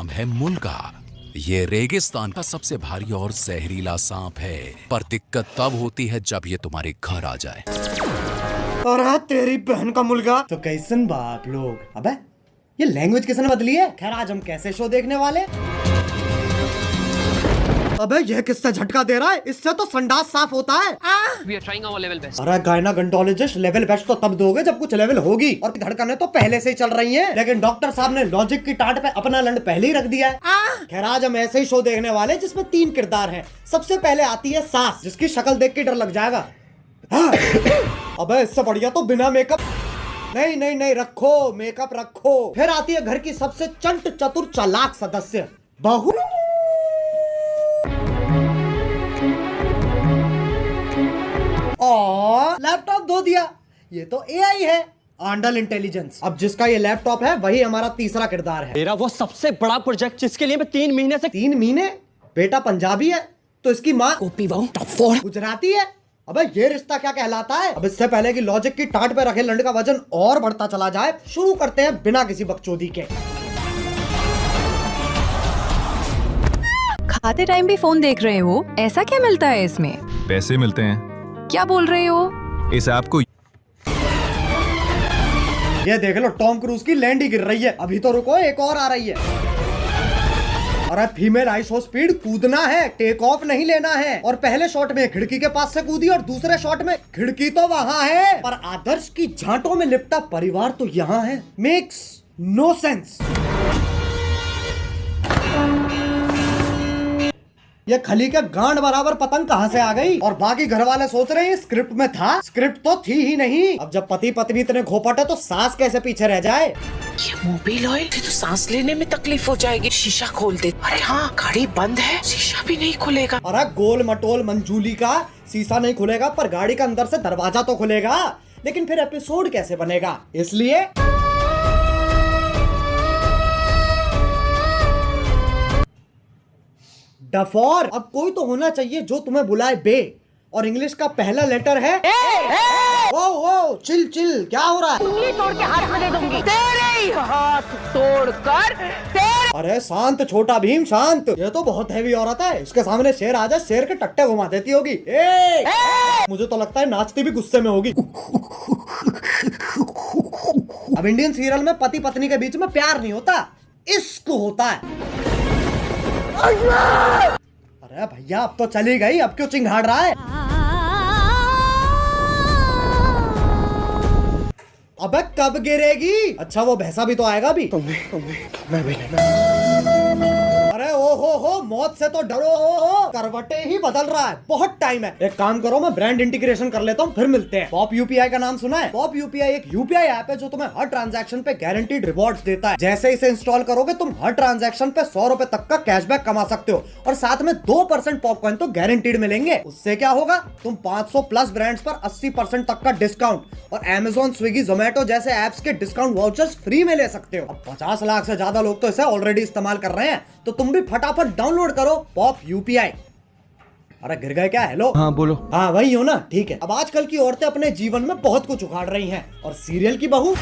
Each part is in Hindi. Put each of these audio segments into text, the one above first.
नाम है मुल्गा। ये रेगिस्तान का सबसे भारी और जहरीला सांप है, पर दिक्कत तब होती है जब ये तुम्हारे घर आ जाए। अरे तेरी बहन का मुल्गा, तो कैसन बाप लोग। अबे ये लैंग्वेज किसने बदली है। खैर आज हम कैसे शो देखने वाले। अबे ये किससे झटका दे रहा है, इससे तो संडास साफ होता है। We are trying our level best. अरे गायनाकोलॉजिस्ट लेवल बेस्ट तो तब दोगे जब कुछ लेवल होगी, और धड़कनें तो पहले से ही चल रही हैं, लेकिन डॉक्टर साहब ने लॉजिक की टाट पे अपना लंड पहले ही रख दिया है। खैर आज हम ऐसे ही शो देखने वाले जिसमें 3 किरदार हैं। सबसे पहले आती है सास, जिसकी शक्ल देख के डर लग जाएगा। अबे इससे बढ़िया तो बिना मेकअप। नहीं नहीं नहीं, रखो मेकअप रखो। फिर आती है घर की सबसे चंट चतुर चालाक सदस्य, बहू। लैपटॉप धो दिया, ये तो एआई है, आंडल इंटेलिजेंस। अब जिसका ये लैपटॉप है वही हमारा तीसरा किरदार है। मेरा वो सबसे बड़ा प्रोजेक्ट जिसके लिए मैं 3 महीने से 3 महीने? बेटा पंजाबी है तो इसकी माँ गुजराती है। अबे ये रिश्ता क्या कहलाता है। अब इससे पहले कि लॉजिक की टाट पे रखे लंड का वजन और बढ़ता चला जाए, शुरू करते हैं बिना किसी बकचोदी के। खाते टाइम भी फोन देख रहे हो, ऐसा क्या मिलता है इसमें? पैसे मिलते हैं। क्या बोल रहे हो? इस ऐप को ये देख लो, टॉम क्रूज की लैंड ही गिर रही है। अभी तो रुको, एक और आ रही है। अरे फीमेल आइसो स्पीड कूदना है, टेक ऑफ नहीं लेना है। और पहले शॉट में खिड़की के पास से कूदी और दूसरे शॉट में खिड़की तो वहां है, पर आदर्श की झांटों में लिपटा परिवार तो यहाँ है। Makes no sense. ये खली के गांड बराबर पतंग कहां से आ गई। और बाकी घर वाले सोच रहे हैं स्क्रिप्ट में था, स्क्रिप्ट तो थी ही नहीं। अब जब पति पत्नी इतने घोपट है तो सास कैसे पीछे रह जाए। ये मोबिल ऑयल तो सांस लेने में तकलीफ हो जाएगी। शीशा खोल दे। अरे हाँ, गाड़ी बंद है, शीशा भी नहीं खुलेगा। अरे गोल मटोल मंजूली का शीशा नहीं खुलेगा, पर गाड़ी का अंदर से दरवाजा तो खुलेगा। लेकिन फिर एपिसोड कैसे बनेगा, इसलिए डफॉर। अब कोई तो होना चाहिए जो तुम्हें बुलाए बे, और इंग्लिश का पहला लेटर है ओ। ओ चिल चिल, क्या हो रहा है। उंगली तोड़ के हाथ में दे दूंगी, तेरे ही हाथ तोड़कर तेरे। अरे शांत छोटा भीम शांत, ये तो बहुत हैवी औरत है, इसके सामने शेर आ जाए शेर के टट्टे घुमा देती होगी। मुझे तो लगता है नाचती भी गुस्से में होगी। अब इंडियन सीरियल में पति पत्नी के बीच में प्यार नहीं होता, इश्क होता है। अरे भैया अब तो चली गई, अब क्यों चिंघाड़ रहा है। अबे कब गिरेगी। अच्छा वो भैंसा भी तो आएगा भी। मैं भी नहीं। अरे ओ हो मौत से तो डरो। करवटे ही बदल रहा है, बहुत टाइम है। एक काम करो, मैं ब्रांड इंटीग्रेशन कर लेता हूँ, फिर मिलते हैं। पॉप यूपीआई का नाम सुना है? पॉप यूपीआई एक यूपीआई ऐप है जो तुम्हें हर ट्रांजैक्शन पे गारंटीड रिवॉर्ड्स देता है। जैसे इसे इंस्टॉल करोगे तुम हर ट्रांजैक्शन पे 100 रुपए तक का कैशबैक कमा सकते हो, और साथ में 2% पॉपकॉइन तो गारंटीड मिलेंगे। उससे क्या होगा, तुम 500 प्लस ब्रांड्स पर 80% तक का डिस्काउंट और Amazon, स्विगी, जोमेटो जैसे ऐप्स के डिस्काउंट वाउचर्स फ्री में ले सकते हो। अब 50 लाख से ज्यादा लोग तो इसे ऑलरेडी इस्तेमाल कर रहे हैं, तो तुम भी फटाफट डाउनलोड करो पॉप यूपीआई। अरे गिर गए क्या। हेलो हाँ बोलो। हाँ वही हो ना, ठीक है। अब आजकल की औरतें अपने जीवन में बहुत कुछ उखाड़ रही हैं, और सीरियल की बहू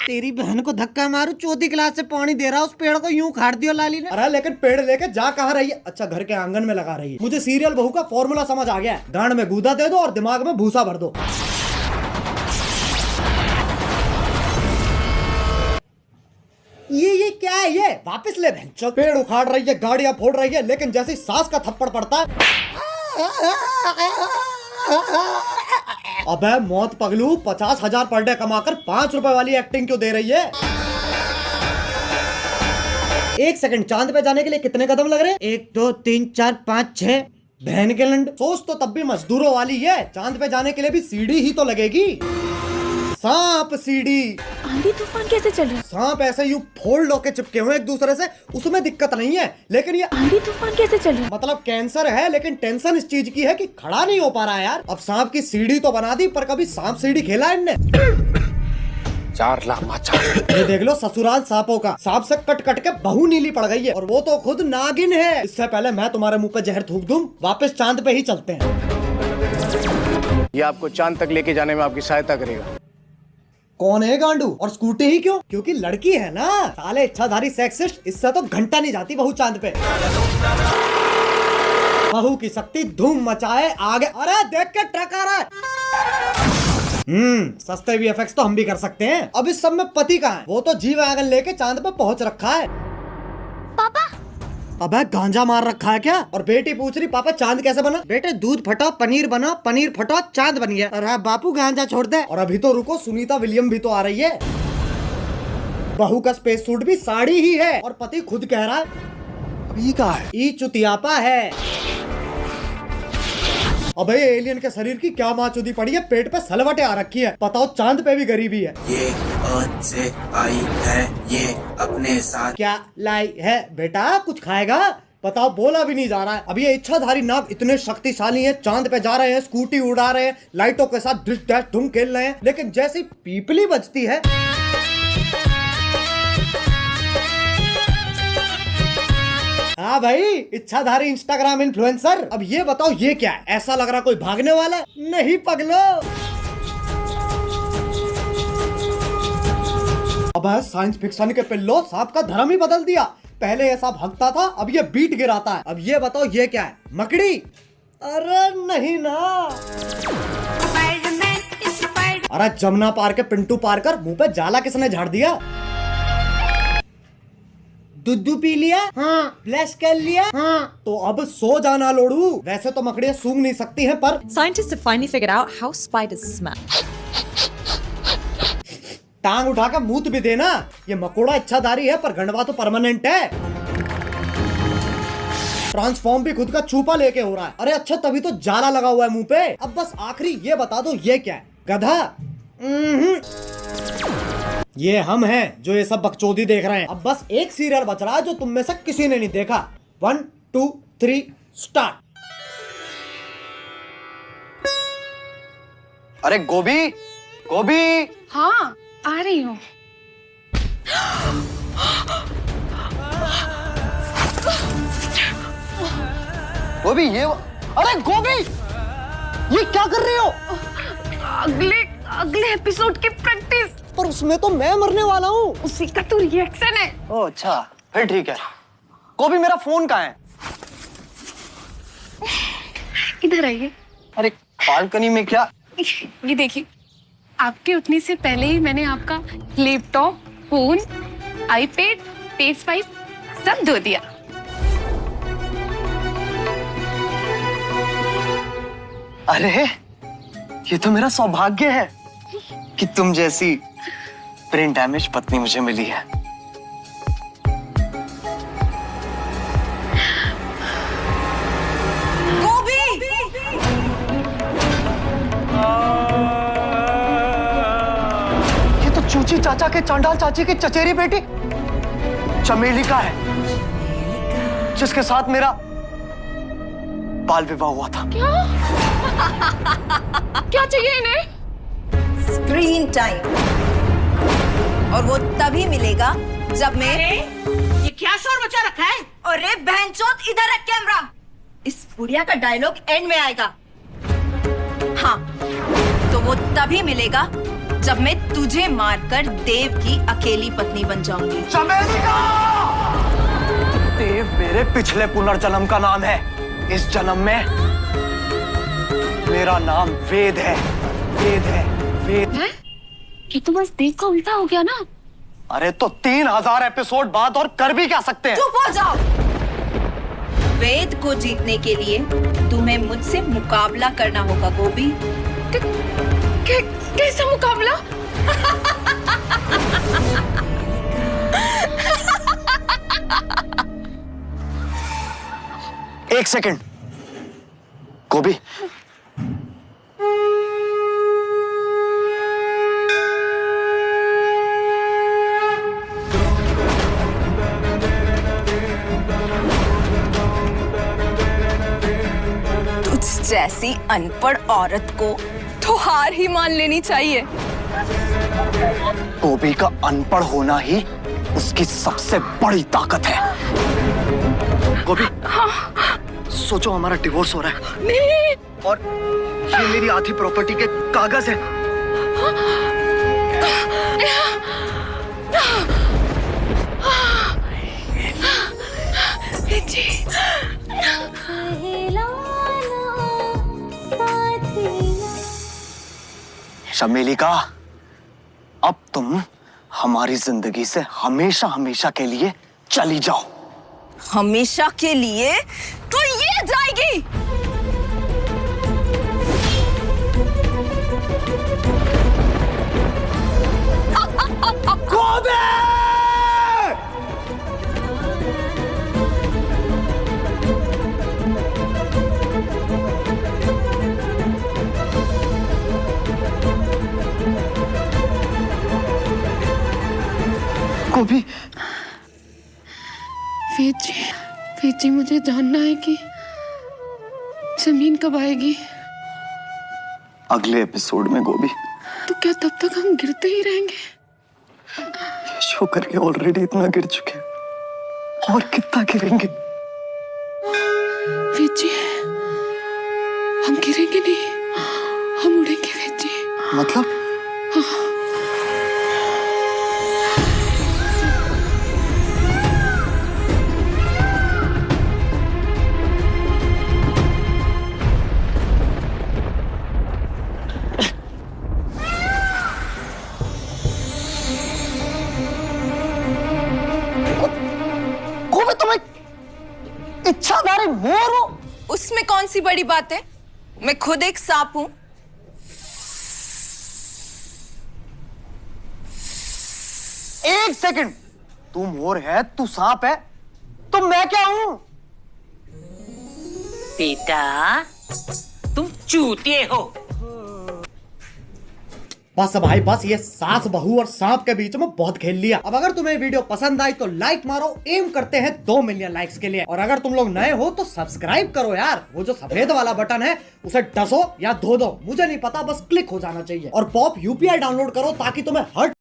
तेरी बहन को धक्का मारू, चौथी क्लास से पानी दे रहा, उस पेड़ को यूं उखाड़ दियो लाली ने। अरे लेकिन पेड़ लेके जा कहाँ रही है। अच्छा घर के आंगन में लगा रही है। मुझे सीरियल बहू का फॉर्मूला समझ आ गया है, गांड में गूदा दे दो और दिमाग में भूसा भर दो। ये क्या है, ये वापस ले बहन। पेड़ उखाड़ रही है, गाड़ियां फोड़ रही है, लेकिन जैसे सास का थप्पड़ पड़ता है, अबे मौत पगलू, 50,000 पर डे कमाकर 5 रुपए वाली एक्टिंग क्यों दे रही है। 1 सेकंड, चांद पे जाने के लिए कितने कदम लग रहे हैं? 1 2 3 4 5 6। बहन के लंड, सोच तो तब भी मजदूरों वाली है। चांद पे जाने के लिए भी सीढ़ी ही तो लगेगी। सांप सीढ़ी। आंधी तूफान कैसे चल रहा है? सांप ऐसे यूं फोल्ड होके चिपके हुए एक दूसरे से, उसमें दिक्कत नहीं है, लेकिन ये आंधी तूफान कैसे चल रहा है? मतलब कैंसर है, लेकिन टेंशन इस चीज की है कि खड़ा नहीं हो पा रहा है यार। अब सांप की सीढ़ी तो बना दी, पर कभी सांप सीढ़ी खेला है इनने? 4 लाख। ये देख लो ससुराल सांपों का। सांप से कट कट के बहू नीली पड़ गई है, और वो तो खुद नागिन है। इससे पहले मैं तुम्हारे मुंह पे जहर थूक दूं, वापस चांद पे ही चलते हैं। ये आपको चांद तक लेके जाने में आपकी सहायता करेगा। कौन है गांडू? और स्कूटी ही क्यों? क्योंकि लड़की है ना। साले इच्छाधारी सेक्सिस्ट, इससे तो घंटा नहीं जाती बहू चांद पे। बहू की शक्ति धूम मचाए आगे। अरे देख के ट्रक आ रहा है। सस्ते VFX तो हम भी कर सकते हैं। अब इस सब में पति कहाँ है? वो तो जी वैगन लेके चांद पे पहुंच रखा है। पापा अबे गांजा मार रखा है क्या? और बेटी पूछ रही पापा चांद कैसे बना? बेटे दूध फटा पनीर बना, पनीर फटा चांद बन गया। अरे बापू गांजा छोड़ दे। और अभी तो रुको, सुनीता विलियम भी तो आ रही है। बहू का स्पेस सूट भी साड़ी ही है और पति खुद कह रहा है अभी कहा है? ई चुतियापा है। अबे एलियन के शरीर की क्या माचुदी पड़ी है, पेट पे सलवटें आ रखी है। बताओ चांद पे भी गरीबी है। ये अर्थ से आई है, ये अपने साथ क्या लाई है बेटा? कुछ खाएगा? बताओ, बोला भी नहीं जा रहा है। अब ये इच्छाधारी नाग इतने शक्तिशाली हैं, चांद पे जा रहे हैं, स्कूटी उड़ा रहे हैं, लाइटों के साथ डिश डैश धूम खेल रहे हैं, लेकिन जैसी पीपली बजती है हाँ भाई, इच्छाधारी इंस्टाग्राम इन्फ्लुएंसर। अब ये बताओ ये क्या है? ऐसा लग रहा कोई भागने वाला है। नहीं पगलो। अब साइंस फिक्शन के पिल्लो सांप का धर्म ही बदल दिया। पहले ये सांप हगता था, अब ये बीट गिराता है। अब ये बताओ ये क्या है? मकड़ी? अरे नहीं ना। अरे जमुना पार के पिंटू पारकर मुंह पे जाला किसने झाड़ दिया? दूध पी लिया? हाँ। ब्लश कर लिया? हाँ। तो अब सो जाना लोड़ू। वैसे तो मकड़ियाँ सूंघ नहीं सकती हैं, पर Scientists have finally figured out how spiders smell. टांग उठा के मूत भी देना। ये मकोड़ा इच्छाधारी है, पर गंडवा तो परमानेंट है। ट्रांसफॉर्म भी खुद का छुपा लेके हो रहा है। अरे अच्छा, तभी तो जाला लगा हुआ है मुंह पे। अब बस आखिरी ये बता दो ये क्या है? गधा? ये हम हैं जो ये सब बकचोदी देख रहे हैं। अब बस एक सीरियल बच रहा है जो तुम में से किसी ने नहीं देखा। 1 2 3 स्टार्ट। अरे गोभी, गोभी। हाँ आ रही हूँ। गोभी ये, अरे गोभी, ये क्या कर रही हो? अगले एपिसोड की प्रैक्टिस। पर उसमें तो मैं मरने वाला हूँ। उसी का तो रिएक्शन है। ओह अच्छा, फिर ठीक है। गोभी मेरा फोन कहाँ है? इधर आइए। अरे बालकनी में क्या? ये देखिए, आपके उठने से पहले ही मैंने आपका लैपटॉप, फोन, आईपैड, PS5 सब धो दिया। अरे ये तो मेरा सौभाग्य है कि तुम जैसी ब्रेन डैमेज पत्नी मुझे मिली है। ये तो चूची चाचा के चांडाल चाची की चचेरी बेटी चमेली का है, जिसके साथ मेरा बाल विवाह हुआ था। क्या चाहिए इन्हें? Screen time. और वो तभी मिलेगा जब मैं। ये क्या शोर मचा रखा है? अरे बहनचोद, इधर रख कैमरा। इस बुढ़िया का डायलॉग एंड में आएगा। हाँ, तो वो तभी मिलेगा जब मैं तुझे मारकर देव की अकेली पत्नी बन जाऊंगी। चमेलिका! देव मेरे पिछले पुनर्जन्म का नाम है। इस जन्म में मेरा नाम वेद है। वेद है, वेद। है? ये तो बस देव का उल्टा हो गया ना। अरे तो 3000 एपिसोड बाद और कर भी क्या सकते हैं? चुप हो जाओ। वेद को जीतने के लिए तुम्हें मुझसे मुकाबला करना होगा गोभी। कैसा मुकाबला? एक सेकंड गोभी, तुझ जैसी अनपढ़ औरत को तो हार ही मान लेनी चाहिए। गोभी का अनपढ़ होना ही उसकी सबसे बड़ी ताकत है। गोभी, सोचो हमारा डिवोर्स हो रहा है। नहीं। और ये मेरी आधी प्रॉपर्टी के कागज है। चमेली का, अब तुम हमारी जिंदगी से हमेशा हमेशा के लिए चली जाओ। हमेशा के लिए तो ये जाएगी। गोभी, वेद जी मुझे जानना है कि जमीन कब आएगी। अगले एपिसोड में गोभी। तो क्या तब तक हम गिरते ही रहेंगे? शो करके ऑलरेडी इतना गिर चुके हैं, और कितना गिरेंगे? वेद जी, हम गिरेंगे नहीं, हम उड़ेंगे वेद जी। मतलब? गोभी, तुम एक इच्छाधारी मोर हो। उसमें कौन सी बड़ी बात है? मैं खुद एक सांप हूं। एक सेकंड, तू मोर है, तू सांप है, तो मैं क्या हूं? बेटा, तुम चूतिए हो। बस भाई बस, ये सास बहू और सांप के बीच में बहुत खेल लिया। अब अगर तुम्हें वीडियो पसंद आई तो लाइक मारो, एम करते हैं 2 मिलियन लाइक्स के लिए। और अगर तुम लोग नए हो तो सब्सक्राइब करो यार, वो जो सफेद वाला बटन है उसे डसो या धो दो, मुझे नहीं पता, बस क्लिक हो जाना चाहिए। और पॉप यूपीआई डाउनलोड करो ताकि तुम्हें हर